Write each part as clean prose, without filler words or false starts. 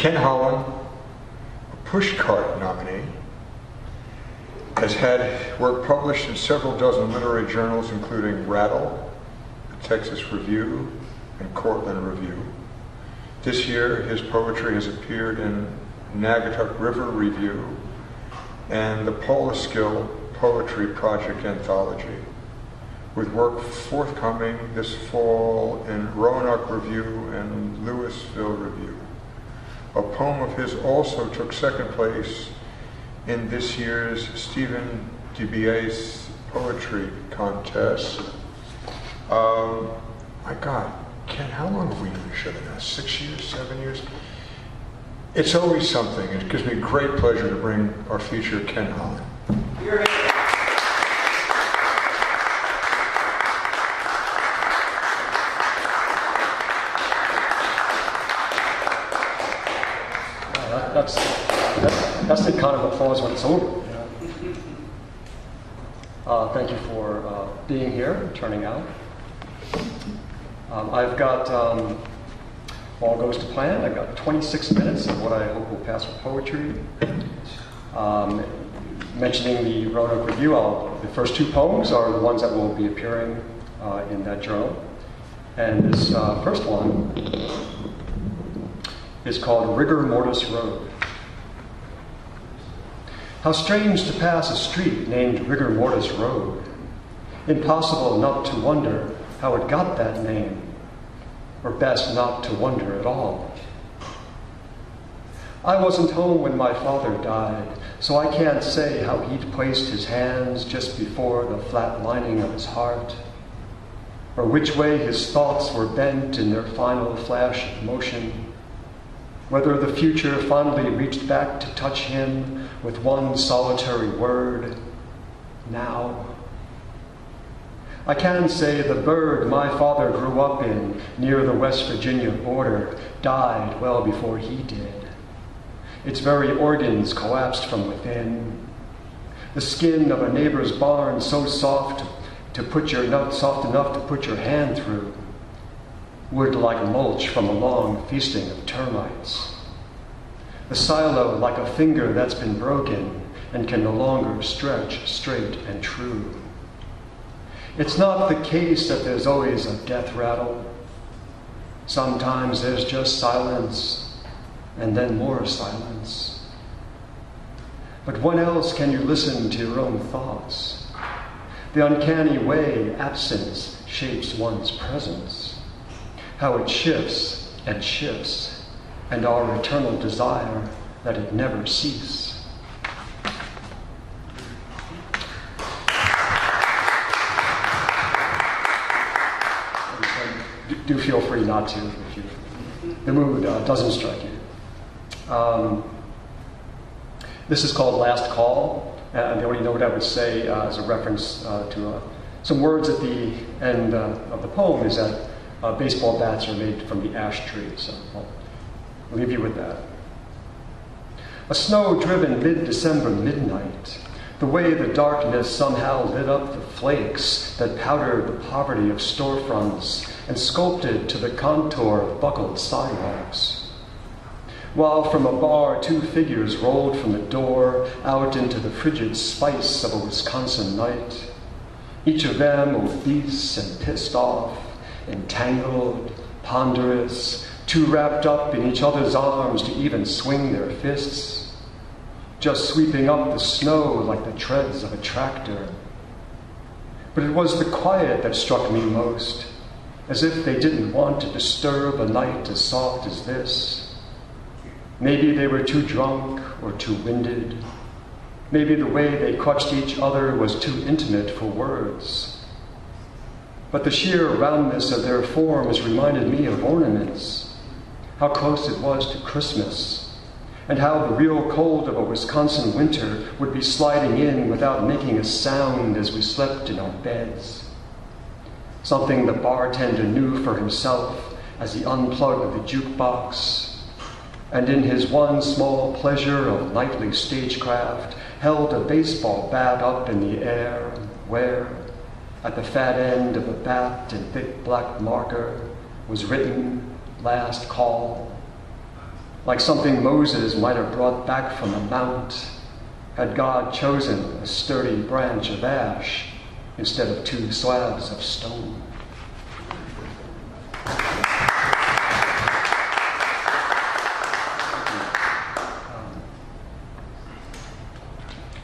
Ken Holland, a pushcart nominee, has had work published in several dozen literary journals, including Rattle, the Texas Review, and Cortland Review. This year, his poetry has appeared in Naugatuck River Review and the Polaskill Poetry Project Anthology, with work forthcoming this fall in Roanoke Review and Louisville Review. A poem of his also took second place in this year's Stephen DeBiase Poetry Contest. My God, Ken, how long have we known each other now? 6 years, 7 years? It's always something. It gives me great pleasure to bring our feature, Ken Holland. That's the kind of applause when it's over. Thank you for being here and turning out. I've got, all goes to plan, I've got 26 minutes of what I hope will pass for poetry. Mentioning the Roanoke Review, the first two poems are the ones that will be appearing in that journal. And this first one is called Rigor Mortis Road. How strange to pass a street named Rigor Mortis Road. Impossible not to wonder how it got that name, or best not to wonder at all. I wasn't home when my father died, so I can't say how he'd placed his hands just before the flat lining of his heart, or which way his thoughts were bent in their final flash of motion, whether the future finally reached back to touch him with one solitary word, now. I can say the burg my father grew up in, near the West Virginia border, died well before he did. Its very organs collapsed from within. The skin of a neighbor's barn so soft soft enough to put your hand through, wood like mulch from a long feasting of termites. The silo like a finger that's been broken and can no longer stretch straight and true. It's not the case that there's always a death rattle. Sometimes there's just silence, and then more silence. But when else can you listen to your own thoughts? The uncanny way absence shapes one's presence. How it shifts, and our eternal desire that it never cease. Do feel free not to if the mood doesn't strike you. This is called Last Call, and the only note I would say as a reference to some words at the end of the poem is that baseball bats are made from the ash tree, so I'll leave you with that. A snow-driven mid-December midnight, the way the darkness somehow lit up the flakes that powdered the poverty of storefronts and sculpted to the contour of buckled sidewalks. While from a bar 2 figures rolled from the door out into the frigid spice of a Wisconsin night, each of them obese and pissed off, entangled, ponderous, too wrapped up in each other's arms to even swing their fists, just sweeping up the snow like the treads of a tractor. But it was the quiet that struck me most, as if they didn't want to disturb a night as soft as this. Maybe they were too drunk or too winded. Maybe the way they clutched each other was too intimate for words. But the sheer roundness of their forms reminded me of ornaments, how close it was to Christmas, and how the real cold of a Wisconsin winter would be sliding in without making a sound as we slept in our beds. Something the bartender knew for himself as he unplugged the jukebox, and in his one small pleasure of nightly stagecraft held a baseball bat up in the air where, at the fat end of a bat in thick black marker, was written, "Last Call." like something Moses might have brought back from the mount, had God chosen a sturdy branch of ash instead of 2 slabs of stone.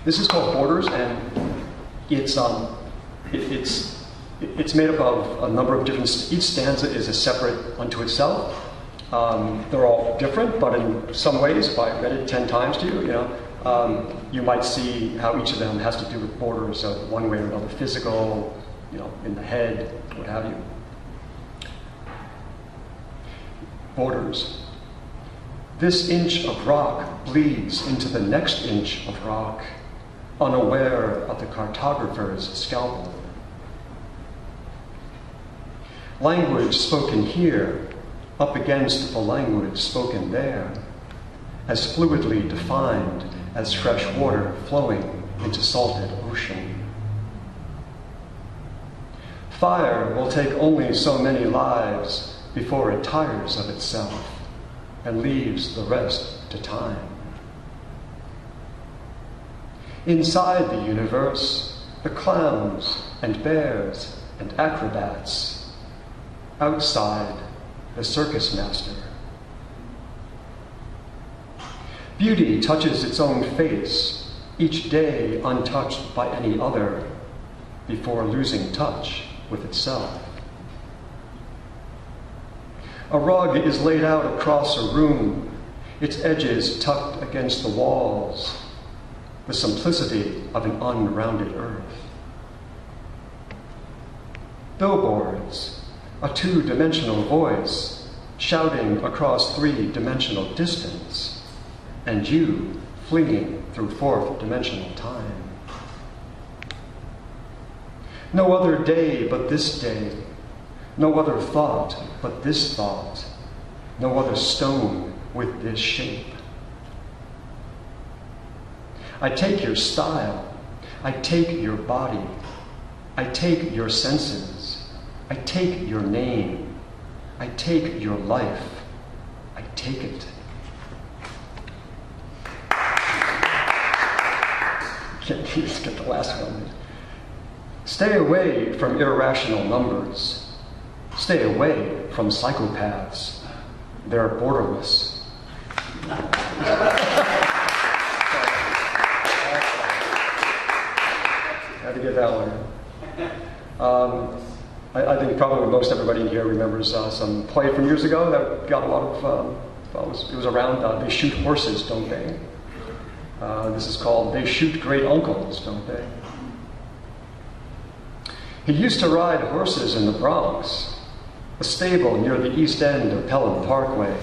This is called borders, and it's made up of a number of different. Each stanza is a separate unto itself. They're all different, but in some ways, if I read it 10 times to you, you might see how each of them has to do with borders of one way or another, physical, in the head, what have you. Borders. This inch of rock bleeds into the next inch of rock, unaware of the cartographer's scalpel. Language spoken here up against the language spoken there, as fluidly defined as fresh water flowing into salted ocean. Fire will take only so many lives before it tires of itself and leaves the rest to time. Inside the universe, the clowns and bears and acrobats. Outside, the circus master. Beauty touches its own face, each day untouched by any other, before losing touch with itself. A rug is laid out across a room, its edges tucked against the walls, the simplicity of an unrounded earth. Billboards, a 2-dimensional voice shouting across 3-dimensional distance, and you fleeing through 4th-dimensional time. No other day but this day, no other thought but this thought, no other stone with this shape. I take your style, I take your body, I take your senses, I take your name, I take your life, I take it. Can't just get the last one. Stay away from irrational numbers. Stay away from psychopaths. They're borderless. Had to get that one. I think probably most everybody in here remembers some play from years ago that got a lot of, it was around, They Shoot Horses, Don't They? This is called They Shoot Great Uncles, Don't They? He used to ride horses in the Bronx, a stable near the east end of Pelham Parkway.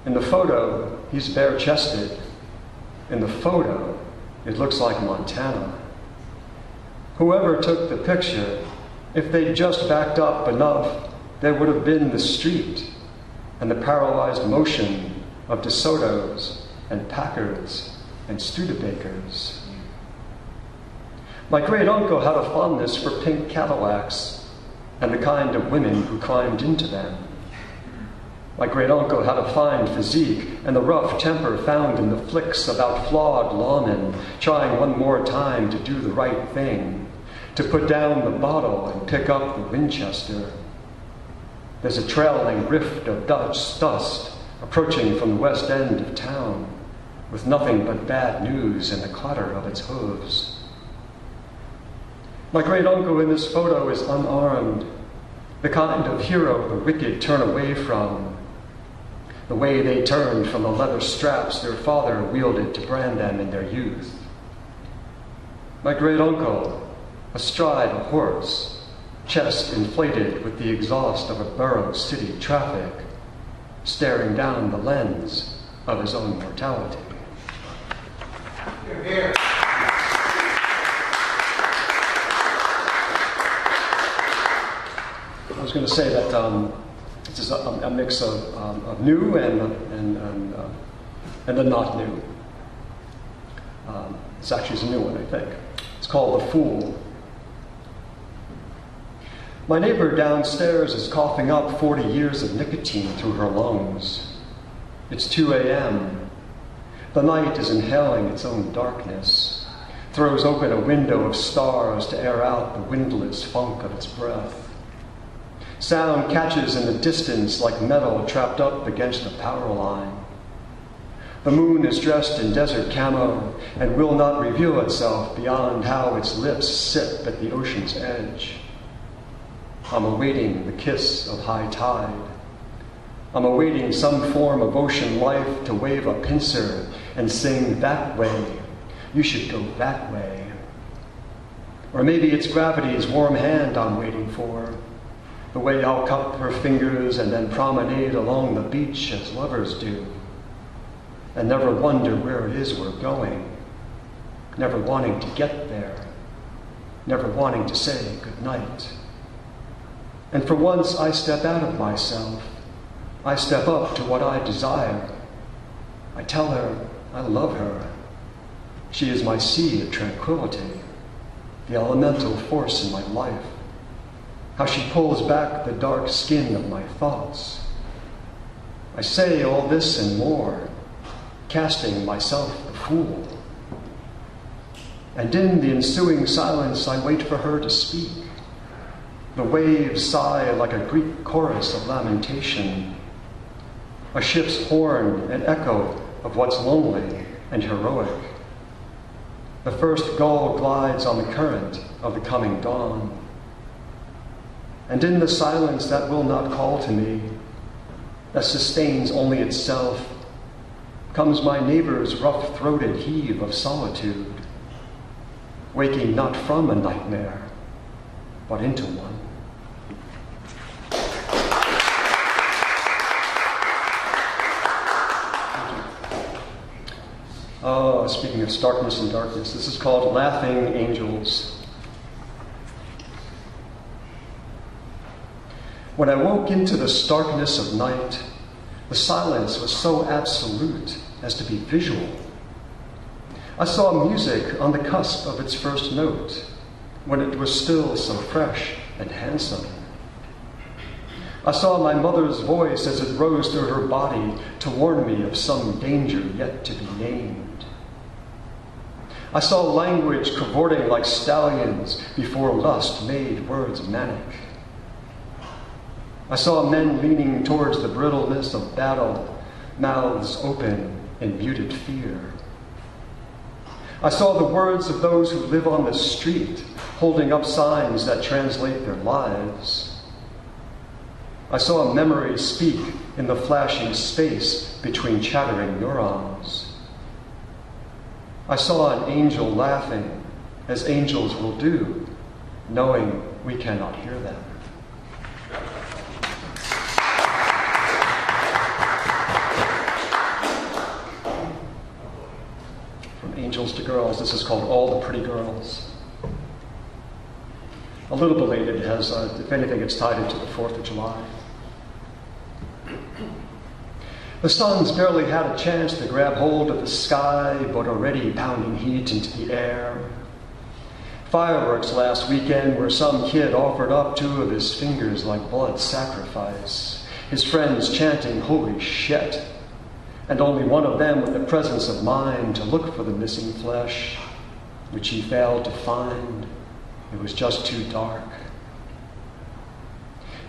In the photo, he's bare-chested. In the photo, it looks like Montana. Whoever took the picture, if they'd just backed up enough, there would have been the street and the paralyzed motion of DeSoto's and Packards and Studebakers. My great uncle had a fondness for pink Cadillacs and the kind of women who climbed into them. My great uncle had a fine physique and the rough temper found in the flicks of outflawed lawmen trying one more time to do the right thing, to put down the bottle and pick up the Winchester. There's a trailing rift of Dutch dust approaching from the west end of town, with nothing but bad news in the clatter of its hooves. My great uncle in this photo is unarmed, the kind of hero the wicked turn away from, the way they turned from the leather straps their father wielded to brand them in their youth. My great uncle, astride a horse, chest inflated with the exhaust of a borough city traffic, staring down the lens of his own mortality. Here, here. I was going to say that this is a mix of new and then not new. This actually is a new one, I think. It's called The Fool. My neighbor downstairs is coughing up 40 years of nicotine through her lungs. It's 2 a.m. The night is inhaling its own darkness, throws open a window of stars to air out the windless funk of its breath. Sound catches in the distance like metal trapped up against a power line. The moon is dressed in desert camo and will not reveal itself beyond how its lips sip at the ocean's edge. I'm awaiting the kiss of high tide. I'm awaiting some form of ocean life to wave a pincer and sing that way. You should go that way. Or maybe it's gravity's warm hand I'm waiting for. The way I'll cup her fingers and then promenade along the beach as lovers do. And never wonder where it is we're going. Never wanting to get there. Never wanting to say goodnight. And for once I step out of myself. I step up to what I desire. I tell her I love her. She is my sea of tranquility, the elemental force in my life. How she pulls back the dark skin of my thoughts. I say all this and more, casting myself a fool. And in the ensuing silence, I wait for her to speak. The waves sigh like a Greek chorus of lamentation. A ship's horn, an echo of what's lonely and heroic. The first gull glides on the current of the coming dawn. And in the silence that will not call to me, that sustains only itself, comes my neighbor's rough-throated heave of solitude, waking not from a nightmare, but into one. Oh, speaking of starkness and darkness, this is called Laughing Angels. When I woke into the starkness of night, the silence was so absolute as to be visual. I saw music on the cusp of its first note, when it was still so fresh and handsome. I saw my mother's voice as it rose through her body to warn me of some danger yet to be named. I saw language cavorting like stallions before lust made words manic. I saw men leaning towards the brittleness of battle, mouths open in muted fear. I saw the words of those who live on the street, holding up signs that translate their lives. I saw memory speak in the flashing space between chattering neurons. I saw an angel laughing, as angels will do, knowing we cannot hear them. From angels to girls, this is called All the Pretty Girls. A little belated, as if anything, it's tied into the 4th of July. The sun's barely had a chance to grab hold of the sky, but already pounding heat into the air. Fireworks last weekend where some kid offered up 2 of his fingers like blood sacrifice, his friends chanting, "Holy shit," and only one of them with the presence of mind to look for the missing flesh, which he failed to find. It was just too dark.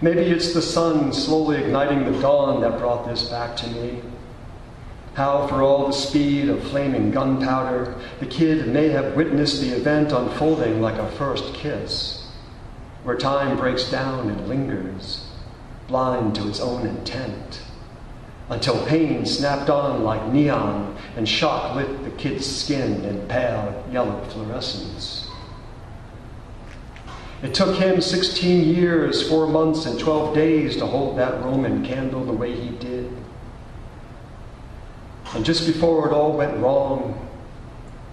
Maybe it's the sun slowly igniting the dawn that brought this back to me. How, for all the speed of flaming gunpowder, the kid may have witnessed the event unfolding like a first kiss, where time breaks down and lingers, blind to its own intent, until pain snapped on like neon and shock lit the kid's skin in pale yellow fluorescence. It took him 16 years, 4 months, and 12 days to hold that Roman candle the way he did. And just before it all went wrong,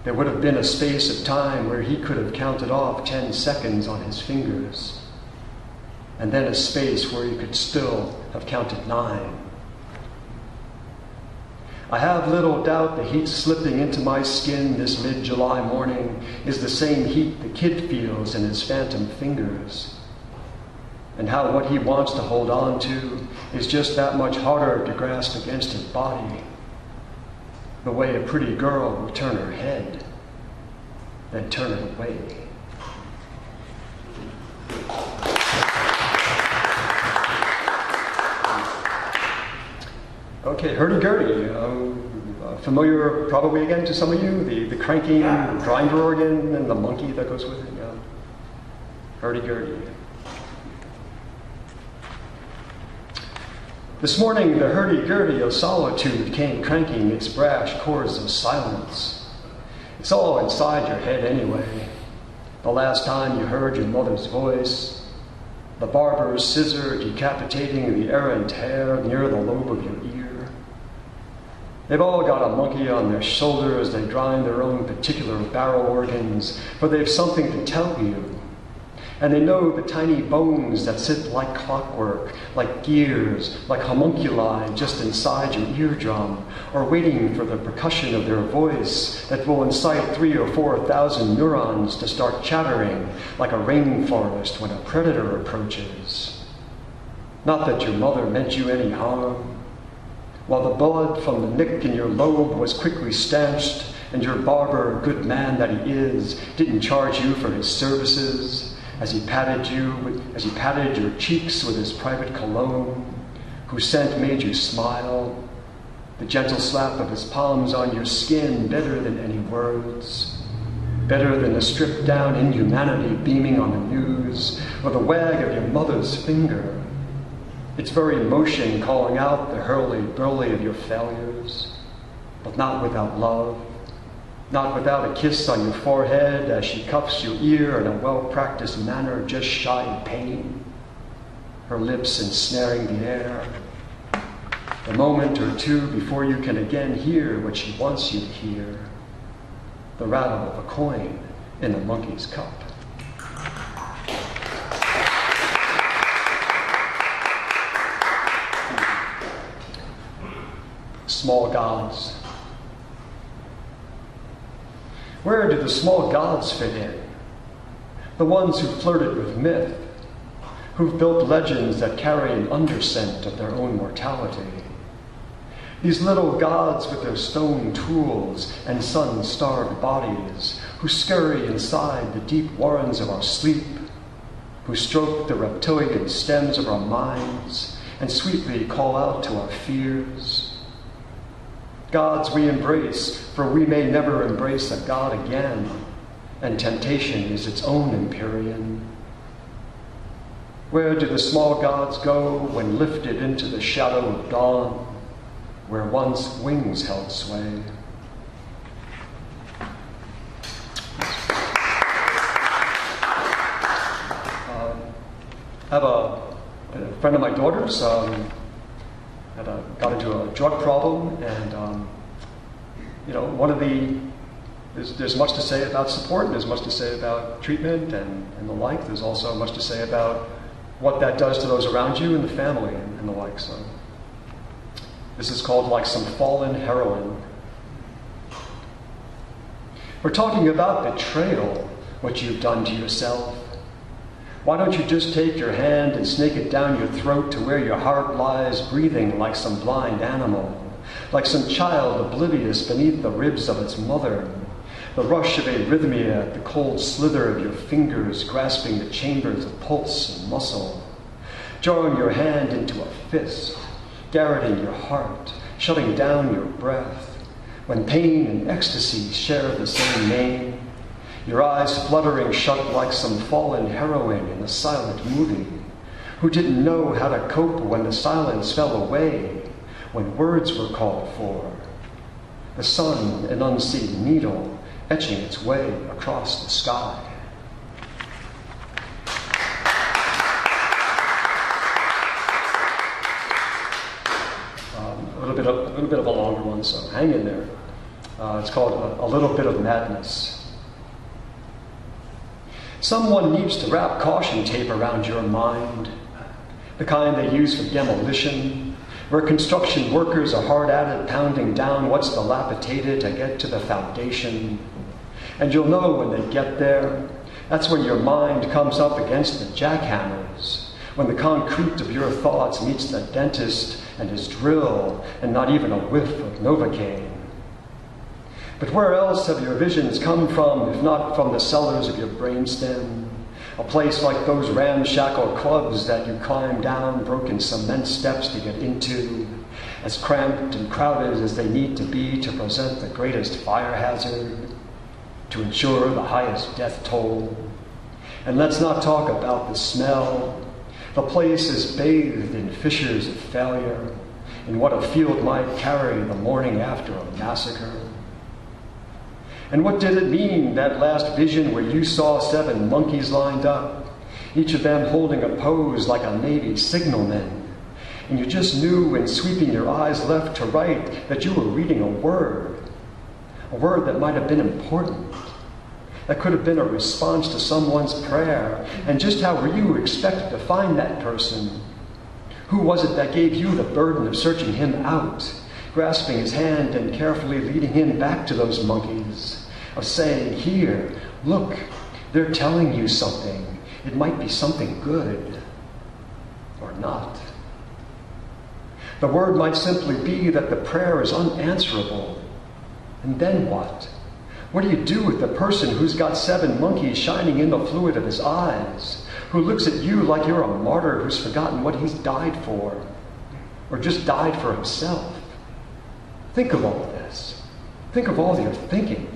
there would have been a space of time where he could have counted off 10 seconds on his fingers, and then a space where he could still have counted 9. I have little doubt the heat slipping into my skin this mid-July morning is the same heat the kid feels in his phantom fingers. and how what he wants to hold on to is just that much harder to grasp against his body. The way a pretty girl will turn her head, then turn it away. Okay, hurdy-gurdy. Familiar probably again to some of you, the cranking grinder organ and the monkey that goes with it. Yeah. Hurdy-gurdy. This morning, the hurdy-gurdy of solitude came cranking its brash chords of silence. It's all inside your head anyway. The last time you heard your mother's voice, the barber's scissor decapitating the errant hair near the lobe of your ear. They've all got a monkey on their shoulder as they grind their own particular barrel organs, for they've something to tell you. And they know the tiny bones that sit like clockwork, like gears, like homunculi just inside your eardrum, or waiting for the percussion of their voice that will incite 3,000 or 4,000 neurons to start chattering like a rainforest when a predator approaches. Not that your mother meant you any harm. While the blood from the nick in your lobe was quickly stanched, and your barber, good man that he is, didn't charge you for his services, as he patted your cheeks with his private cologne, whose scent made you smile, the gentle slap of his palms on your skin better than any words, better than the stripped-down inhumanity beaming on the news, or the wag of your mother's finger, its very motion calling out the hurly-burly of your failures, but not without love, not without a kiss on your forehead as she cuffs your ear in a well-practiced manner just shy of pain, her lips ensnaring the air, the moment or two before you can again hear what she wants you to hear, the rattle of a coin in a monkey's cup. Small gods. Where do the small gods fit in? The ones who flirted with myth, who've built legends that carry an underscent of their own mortality. These little gods with their stone tools and sun-starved bodies, who scurry inside the deep warrens of our sleep, who stroke the reptilian stems of our minds and sweetly call out to our fears. Gods we embrace, for we may never embrace a god again, and temptation is its own empyrean. Where do the small gods go when lifted into the shadow of dawn, where once wings held sway? I have a friend of my daughter's got into a drug problem, and there's much to say about support, and there's much to say about treatment and the like. There's also much to say about what that does to those around you and the family and the like. So this is called like some fallen heroine. We're talking about betrayal, what you've done to yourself. Why don't you just take your hand and snake it down your throat to where your heart lies breathing like some blind animal, like some child oblivious beneath the ribs of its mother, the rush of arrhythmia, the cold slither of your fingers grasping the chambers of pulse and muscle, drawing your hand into a fist, garroting your heart, shutting down your breath, when pain and ecstasy share the same name, your eyes fluttering shut like some fallen heroine in a silent movie, who didn't know how to cope when the silence fell away, when words were called for. The sun, an unseen needle, etching its way across the sky. A little bit of a longer one, so hang in there. It's called A Little Bit of Madness. Someone needs to wrap caution tape around your mind, the kind they use for demolition, where construction workers are hard at it pounding down what's dilapidated to get to the foundation. And you'll know when they get there, that's when your mind comes up against the jackhammers, when the concrete of your thoughts meets the dentist and his drill, and not even a whiff of Novocaine. But where else have your visions come from, if not from the cellars of your brainstem? A place like those ramshackle clubs that you climb down broken cement steps to get into, as cramped and crowded as they need to be to present the greatest fire hazard, to ensure the highest death toll. And let's not talk about the smell. The place is bathed in fissures of failure, in what a field might carry the morning after a massacre. And what did it mean, that last vision where you saw 7 monkeys lined up, each of them holding a pose like a Navy signalman, and you just knew in sweeping your eyes left to right that you were reading a word that might have been important, that could have been a response to someone's prayer, and just how were you expected to find that person? Who was it that gave you the burden of searching him out, grasping his hand and carefully leading him back to those monkeys, of saying, here, look, they're telling you something. It might be something good, or not. The word might simply be that the prayer is unanswerable. And then what? What do you do with the person who's got 7 monkeys shining in the fluid of his eyes, who looks at you like you're a martyr who's forgotten what he's died for, or just died for himself? Think of all this. Think of all your thinking.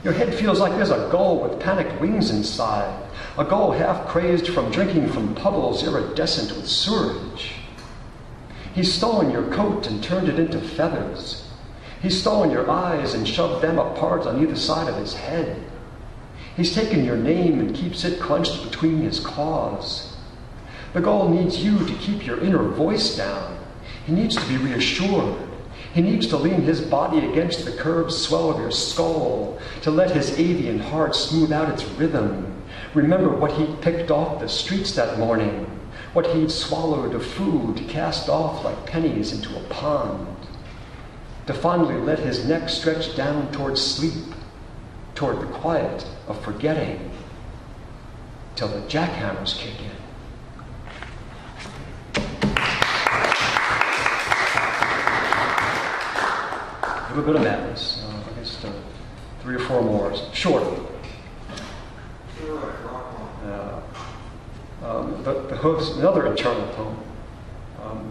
Your head feels like there's a gull with panicked wings inside, a gull half crazed from drinking from puddles iridescent with sewerage. He's stolen your coat and turned it into feathers. He's stolen your eyes and shoved them apart on either side of his head. He's taken your name and keeps it clenched between his claws. The gull needs you to keep your inner voice down. He needs to be reassured. He needs to lean his body against the curved swell of your skull, to let his avian heart smooth out its rhythm. Remember what he'd picked off the streets that morning, what he'd swallowed of food cast off like pennies into a pond. To finally let his neck stretch down toward sleep, toward the quiet of forgetting, till the jackhammers kick in. A little bit of madness. I guess 3 or 4 more. Short. The hooves, another internal poem.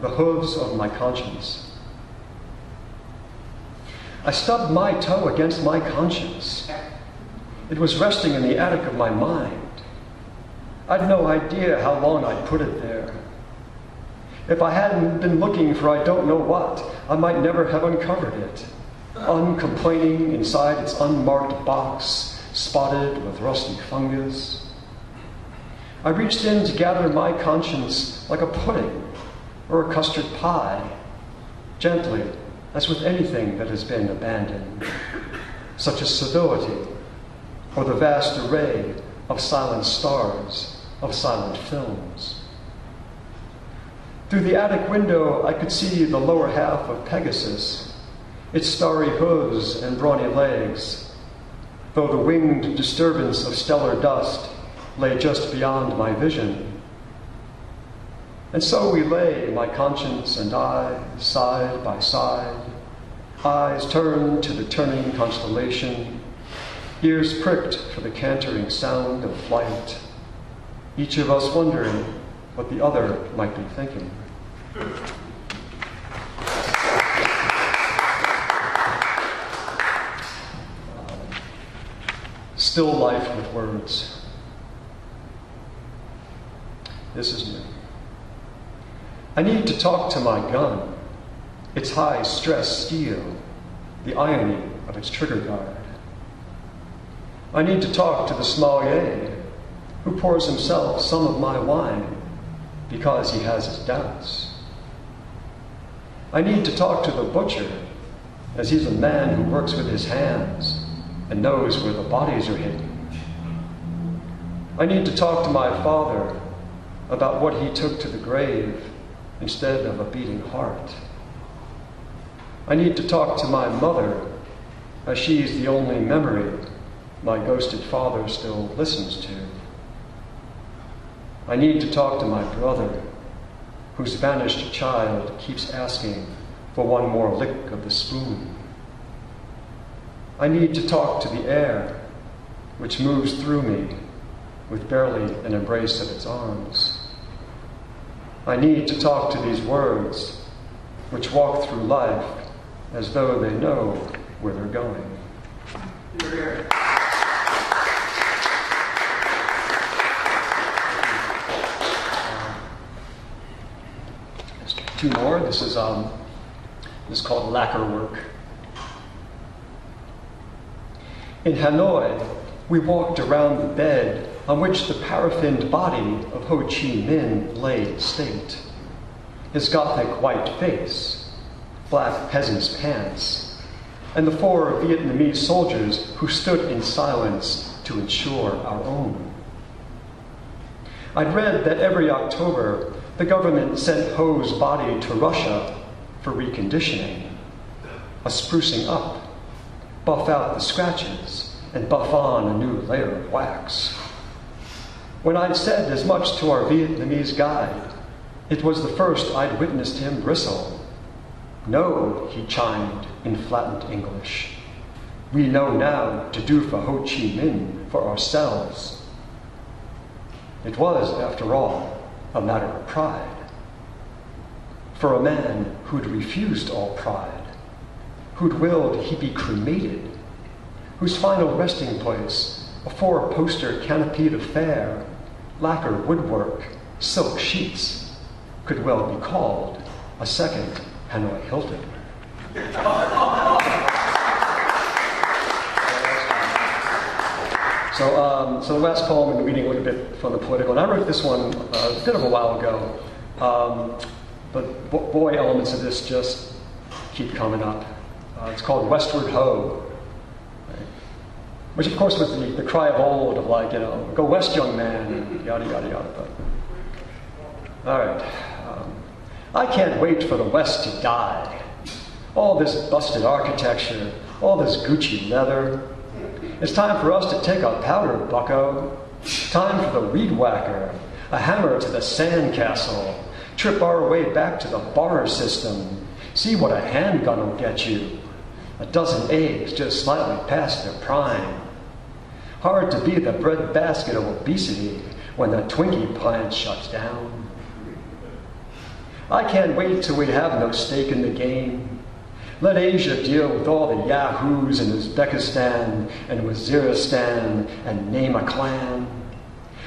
The hooves of my conscience. I stubbed my toe against my conscience. It was resting in the attic of my mind. I'd no idea how long I'd put it there. If I hadn't been looking for I don't know what, I might never have uncovered it, uncomplaining inside its unmarked box, spotted with rusty fungus. I reached in to gather my conscience like a pudding or a custard pie, gently, as with anything that has been abandoned, such as civility, or the vast array of silent stars, of silent films. Through the attic window, I could see the lower half of Pegasus, its starry hooves and brawny legs, though the winged disturbance of stellar dust lay just beyond my vision. And so we lay, my conscience and I, side by side, eyes turned to the turning constellation, ears pricked for the cantering sound of flight, each of us wondering what the other might be thinking. Still life with words. This is new. I need to talk to my gun, its high-stress steel, the irony of its trigger guard. I need to talk to the sommelier who pours himself some of my wine because he has his doubts. I need to talk to the butcher, as he's a man who works with his hands and knows where the bodies are hidden. I need to talk to my father about what he took to the grave instead of a beating heart. I need to talk to my mother, as she's the only memory my ghosted father still listens to. I need to talk to my brother, whose vanished child keeps asking for one more lick of the spoon. I need to talk to the air, which moves through me with barely an embrace of its arms. I need to talk to these words, which walk through life as though they know where they're going. Two more. This is called lacquer work. In Hanoi, we walked around the bed on which the paraffined body of Ho Chi Minh lay in state. His Gothic white face, black peasant's pants, and the 4 Vietnamese soldiers who stood in silence to ensure our own. I'd read that every October, the government sent Ho's body to Russia for reconditioning, a sprucing up, buff out the scratches, and buff on a new layer of wax. When I'd said as much to our Vietnamese guide, it was the first I'd witnessed him bristle. No, he chimed in flattened English. We know now to do for Ho Chi Minh for ourselves. It was, after all, a matter of pride. For a man who'd refused all pride, who'd willed he be cremated, whose final resting place, a 4-poster canopied affair, lacquer woodwork, silk sheets, could well be called a second Hanoi Hilton. So the last poem, I'm reading a little bit from the political, and I wrote this one a bit of a while ago, but boy, elements of this just keep coming up. It's called Westward Ho, right? Which of course was the cry of old of like, go west, young man, and yada, yada, yada. But, all right. I can't wait for the West to die. All this busted architecture, all this Gucci leather. It's time for us to take our powder, bucko. Time for the weed whacker, a hammer to the sand castle, trip our way back to the barter system, see what a handgun will get you. A dozen eggs just slightly past their prime. Hard to be the breadbasket of obesity when the Twinkie plant shuts down. I can't wait till we have no stake in the game. Let Asia deal with all the yahoos in Uzbekistan and Waziristan and name a clan.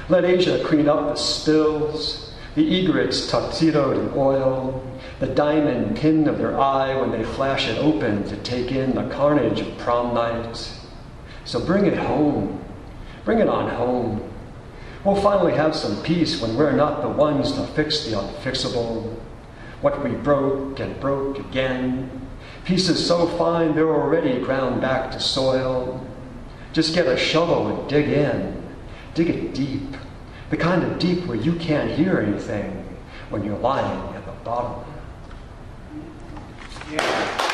Let Asia clean up the spills, the egrets tuxedoed in oil, the diamond pin of their eye when they flash it open to take in the carnage of prom night. So bring it home. Bring it on home. We'll finally have some peace when we're not the ones to fix the unfixable. What we broke and broke again. Pieces so fine they're already ground back to soil. Just get a shovel and dig in. Dig it deep. The kind of deep where you can't hear anything when you're lying at the bottom. Yeah.